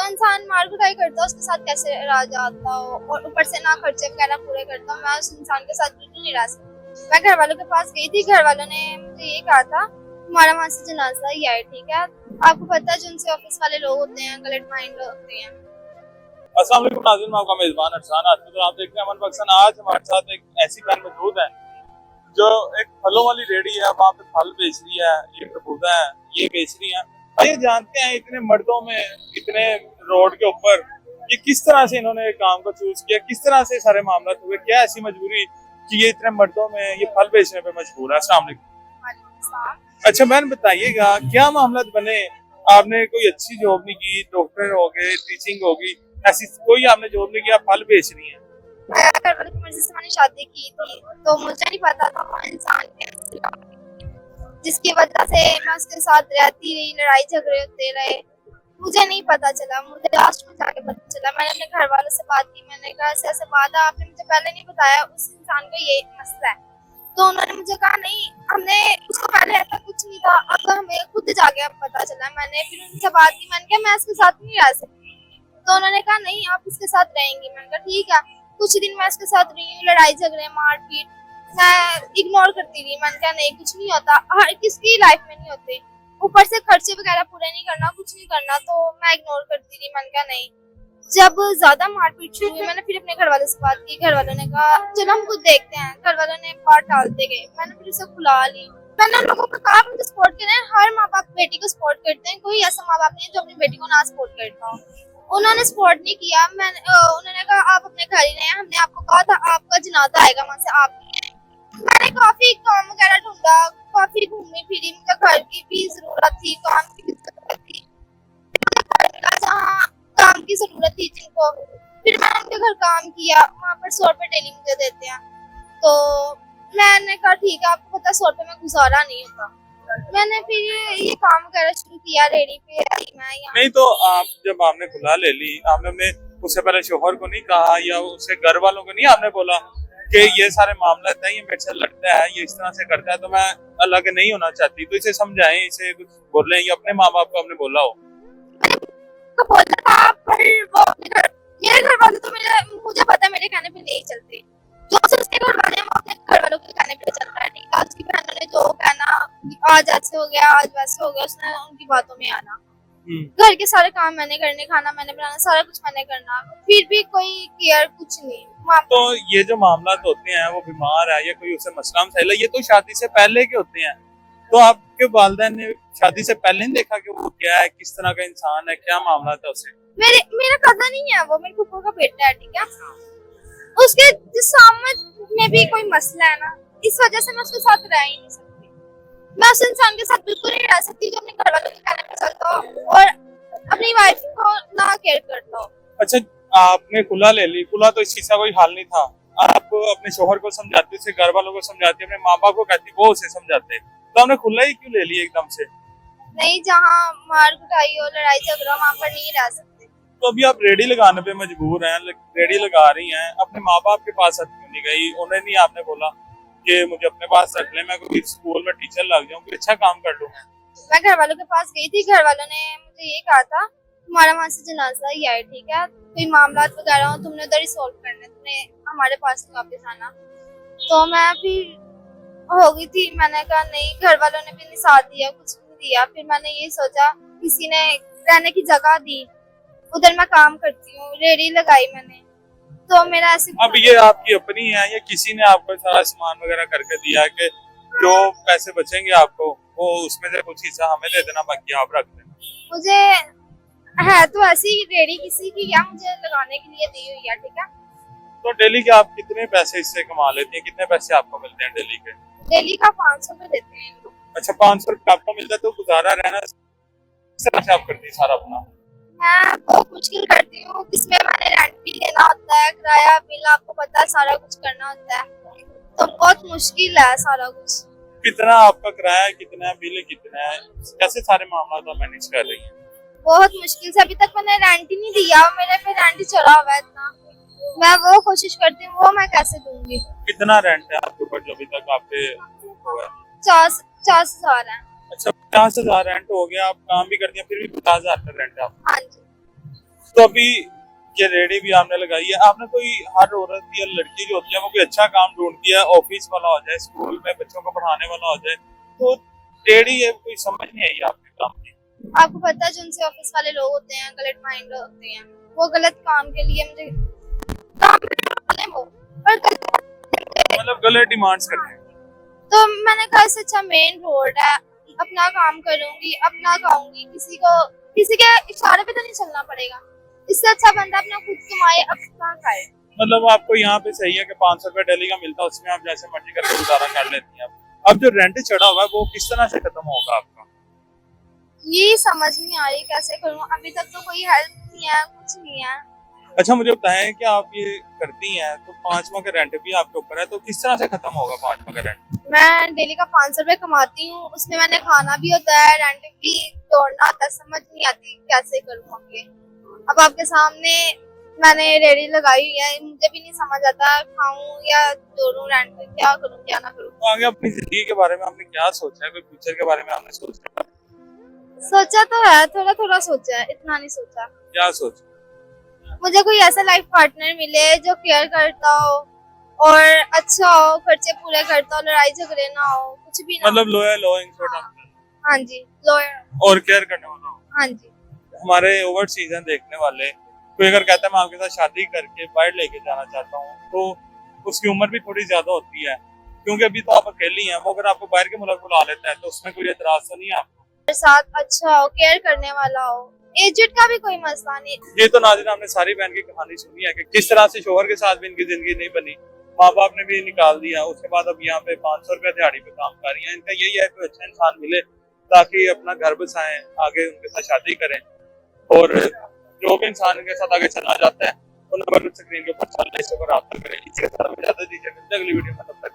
तो इंसान मार कुटाई करता है, उसके साथ कैसे रह जाता हो, और ऊपर से ना खर्चे वगैरह पूरे करता हूँ। मैं उस इंसान के साथ बिल्कुल नहीं रह सकती। मैं घर वालों के पास गई थी, घर वालों ने मुझे ये कहा था तुम्हारा वहाँ से जनाजा ही आए, ठीक है। आपको पता है जो उनसे ऑफिस वाले लोग होते हैं, गलत माइंड होते हैं। अस्सलाम वालेकुम नाज़रीन, मैं आपका मेजबान अरसान। आज तो आप देखते हैं अमन बख्शन। आज हमारे साथ एक ऐसी बहन मौजूद है जो एक फलों वाली रेडी है, वहाँ पे फल बेच रही है, ये खरबूजा है, ये बेच रही है। ये जानते हैं इतने मर्दों में, इतने रोड के ऊपर, ये किस तरह से इन्होंने काम को चूज किया, किस तरह से सारे मामला हुए, क्या ऐसी मजबूरी कि ये इतने मर्दों में ये फल बेचने पे मजबूर है। अस्सलाम वालेकुम। अच्छा बहन बताइएगा, क्या मामला बने? आपने कोई अच्छी जॉब नहीं की, डॉक्टर हो गए, टीचिंग होगी, ऐसी कोई आपने जॉब नहीं किया, फल बेच रही है। घर वालों की मर्जी से मैंने शादी की थी, तो मुझे नहीं पता था वो इंसान कैसे था, जिसकी वजह से मैं उसके साथ रहती रही, लड़ाई झगड़े होते रहे। मुझे नहीं पता चला, मुझे लास्ट में जाके पता चला। मैंने अपने घर वालों से बात की, मैंने कहा ऐसे ऐसे बात है, आपने मुझे पहले नहीं बताया, उस इंसान का ये मसला है। तो उन्होंने मुझे कहा नहीं, हमने उसको पहले ऐसा कुछ नहीं था, अब हमें खुद जाके अब पता चला। मैंने फिर उनसे बात की, मैंने कहा मैं इसके साथ नहीं रह सकती। तो उन्होंने कहा नहीं आप इसके साथ रहेंगी। मैंने कहा ठीक है। कुछ दिन मैं इसके साथ रही हूँ, लड़ाई झगड़े मारपीट मैं इग्नोर करती रही। मैंने कहा नहीं कुछ नहीं होता, हर किसकी लाइफ में नहीं होते, ऊपर से खर्चे वगैरह पूरे नहीं करना, कुछ नहीं करना, तो मैं इग्नोर करती रही। मैंने कहा नहीं। जब ज्यादा मारपीट शुरू हुई, मैंने फिर अपने घर वालों से बात की। घर वालों ने कहा चलो हम खुद देखते हैं। घर वालों ने बात टालते गए, मैंने फिर उसे खुला ली। मैंने उन लोगों को कहा मुझे सपोर्ट करें, हर माँ बाप बेटी को सपोर्ट करते हैं, कोई ऐसा माँ बाप नहीं है जो अपनी बेटी को ना सपोर्ट करता हो। उन्होंने सपोर्ट नहीं किया। मैंने उन्होंने कहा आप अपने घर ही रहे, हमने आपको कहा था आपका जनाजा आएगा, वहां से आप नहीं आए। मैंने काफी काम वगैरह ढूंढा, काफी घूमी फिरी, मुझे घर की भी जरूरत थी, काम की भी जरूरत थी, जहाँ काम की जरूरत थी जिनको, फिर मैंने उनके घर काम किया। वहाँ पर 100 रुपए डेली मुझे देते हैं, तो मैंने कहा ठीक है, आपको पता 100 रुपए में गुजारा नहीं होता। मैंने फिर ये काम वगैरह शुरू किया, रेडी पे आई मैं यहाँ। नहीं तो आप जब आपने खुला ले ली, आपने अपने उससे पहले शोहर को नहीं कहा या उससे घर वालों को नहीं आपने बोला कि ये सारे मामला है, ये मेरे से लड़ता है, ये इस तरह से करता है, तो मैं अलग नहीं होना चाहती, तो इसे समझाएं, इसे कुछ बोलें, या अपने माँ बाप को आपने बोला हो? को बोला था, पर वो मेरे घर वाले तो मुझे पता है मेरे कहने पे नहीं चलते। जो उसके घर वाले हैं वो अपने घर वालों के कहने पे चल रहा है। ठीक है, उसकी बहनों ने जो कहना, आज ऐसे हो गया, आज वैसे हो गया, उसने उनकी बातों में आना। घर के सारे काम मैंने करने, खाना मैंने बनाना, सारा कुछ मैंने करना, फिर भी कोई केयर कुछ नहीं। तो ये जो मामला होते हैं, वो बीमार है या कोई उसे मसला मसाइल है, ये तो शादी से पहले के होते हैं। तो आपके वालिदैन ने शादी से पहले नहीं देखा कि वो क्या है, किस तरह का इंसान है, क्या मामला था उसे? मेरा कजन ही है वो, मेरे फूफा का बेटा है, ठीक है। उसके जिस्मानत में भी कोई मसला है ना, इस वजह से मैं उसके साथ रह ही नहीं सकती। मैं उस इंसान के साथ बिल्कुल नहीं रह सकती जो अपने घर वालों के कहने पे चलता हो और अपनी वाइफ को ना केयर करता हो। अच्छा आपने खुला ले ली, खुला तो इस चीज का कोई हाल नहीं था। आप अपने शोहर को समझाते थे, घर वालों को समझाते, अपने माँ बाप को कहती, वो उसे समझाते, तो आपने खुला ही क्यों ले लिया एकदम से? नहीं, जहाँ मार कुटाई हो, लड़ाई झगड़ा, वहाँ पर नहीं रह सकते। तो अभी आप रेडी लगाने पे मजबूर हैं, रेडी लगा रही हैं, अपने माँ बाप के पास क्यों नहीं गई? उन्हें नहीं आपने बोला कि मुझे अपने पास रख ले, मैं कोई स्कूल में टीचर लग जाऊँ, कोई अच्छा काम कर लूँ? मैं घर वालों के पास गई थी, घर वालों ने मुझे ये कहा था तुम्हारा वहाँ से जनाजा ही आए, ठीक है, कोई मामला वगैरह हो तुमने उधर ही सॉल्व करना, तुमने हमारे पास नहीं वापस आना। तो मैं फिर हो गई थी, मैंने कहा नहीं, घर वालों ने भी नहीं साथ दिया, कुछ नहीं दिया। फिर मैंने ये सोचा, किसी ने रहने की जगह दी, उधर मैं काम करती हूँ, रेडी लगाई मैंने, तो मेरा ऐसे। अब ये आपकी अपनी है या किसी ने आपको सारा सामान वगैरह करके दिया कि जो पैसे बचेंगे आपको वो उसमें से कुछ हिस्सा हमें दे देना, बाकी आप रख देना? मुझे है तो ऐसी रेडी किसी की या मुझे लगाने के लिए दी हुई है, ठीक है। तो डेली के आप कितने पैसे इससे कमा लेती हैं, कितने पैसे आपको मिलते हैं डेली के? डेली का 500 रुपए देते हैं लोग। अच्छा 500 रुपये आपको मिलता है, तो गुजारा रहना किस तरह से आप करती है सारा अपना? मैं बहुत मुश्किल करती हूँ, इसमें मैंने रेंट भी देना होता है, किराया बिल, आपको पता है सारा कुछ करना होता है, तो बहुत मुश्किल है सारा कुछ। कितना आपका किराया, कितना बिल, कितना है, कैसे सारे मामला आप मैनेज कर रही हैं? बहुत मुश्किल से, अभी तक मैंने रेंट ही नहीं दिया, मेरे पे रेंट ही चढ़ा हुआ है इतना। मैं वो कोशिश करती हूँ, वो मैं कैसे दूंगी। कितना रेंट है आपके ऊपर जो अभी तक आपके हुआ है? 50,000 है। अच्छा 50,000 रेंट हो गया, आप काम भी करती हैं फिर भी 50,000 का रेंट है आपका? हाँ जी। तो अभी ये रेडी भी आपने लगाई है, आपने कोई हर औरत या लड़की जो होती है वो कोई अच्छा काम ढूंढती है, ऑफिस वाला हो जाए, स्कूल में बच्चों को पढ़ाने वाला हो जाए, तो रेडी है कोई समझ नहीं आई आपके काम की। आपको पता है जो उनसे ऑफिस वाले लोग होते हैं गलत माइंड होते हैं, वो गलत काम के लिए मुझे काम करने हैं वो, पर मतलब गलत डिमांड्स करते हैं। तो मैंने कहा इससे अच्छा मेन रोड है, अपना काम करूंगी, अपना खाऊंगी, किसी के इशारे पे तो नहीं चलना पड़ेगा। इससे अच्छा बंदा अपना खुद कमाए, अपना खाए। मतलब आपको यहाँ पे सही है कि 500 रुपए डेली का मिलता है, उसमें आप जैसे मर्जी करके गुजारा कर लेती हैं। अब जो रेंट चढ़ा हुआ है वो किस तरह से खत्म होगा आपका? ये समझ नहीं आ रही कैसे करूँ, अभी तक तो कोई हेल्प नहीं है, कुछ नहीं है। अच्छा मुझे बताएं कि आप ये करती हैं तो 5 माह का रेंट भी आपके ऊपर है, तो किस तरह से खत्म होगा 5 माह का रेंट? मैं डेली का 500 रुपए कमाती हूँ, उसमें मैंने खाना भी होता है, रेंट भी जोड़ना होता है, समझ नहीं आती कैसे करूँ आगे। अब आपके सामने मैंने रेडी लगाई हुई है, मुझे भी नहीं समझ आता खाऊं या जोड़ूं रेंट, क्या करूं क्या ना करूं। तो आगे अपनी जिंदगी के बारे में आपने क्या सोचा है, कोई फ्यूचर के बारे में आपने सोचा है? सोचा तो है, थोड़ा थोड़ा सोचा है, इतना नहीं सोचा। क्या सोचा? मुझे कोई ऐसा लाइफ पार्टनर मिले जो केयर करता हो और अच्छा हो, खर्चे पूरे करता हो, लड़ाई झगड़े ना हो, कुछ भी ना मतलब लॉयल लो इन शॉर्ट आप। हाँ जी, लॉयर। और केयर करने वाला हो। हाँ जी। हमारे ओवर सीजन देखने वाले कोई अगर कहता है मैं आपके साथ शादी करके बाहर लेके जाना चाहता हूँ, तो उसकी उम्र भी थोड़ी ज्यादा होती है, क्योंकि अभी तो आप अकेली हैं। वो अगर आपको बाहर के मुल्क बुला लेता है तो उसमें कोई एतराज तो नहीं है आपको? साथ अच्छा हो, केयर करने वाला हो, एजेड का भी कोई मसला नहीं। ये तो नाज़रीन आपने सारी बहन की कहानी सुनी है कि किस तरह से शोहर के साथ भी इनकी जिंदगी नहीं बनी, माँ बाप ने भी निकाल दिया, उसके बाद अब यहाँ पे 500 रुपए दिहाड़ी पे काम कर रही है। इनका यही है कोई अच्छा इंसान मिले ताकि अपना घर बसाएं, आगे उनके साथ शादी करें, और जो भी इंसान के साथ आगे चलना चाहता है वो नंबर स्क्रीन के ऊपर चल रहा है, इस पर रब्ता करें। इसी के साथ इजाजत दीजिए, मिलते हैं अगली वीडियो में, तब तक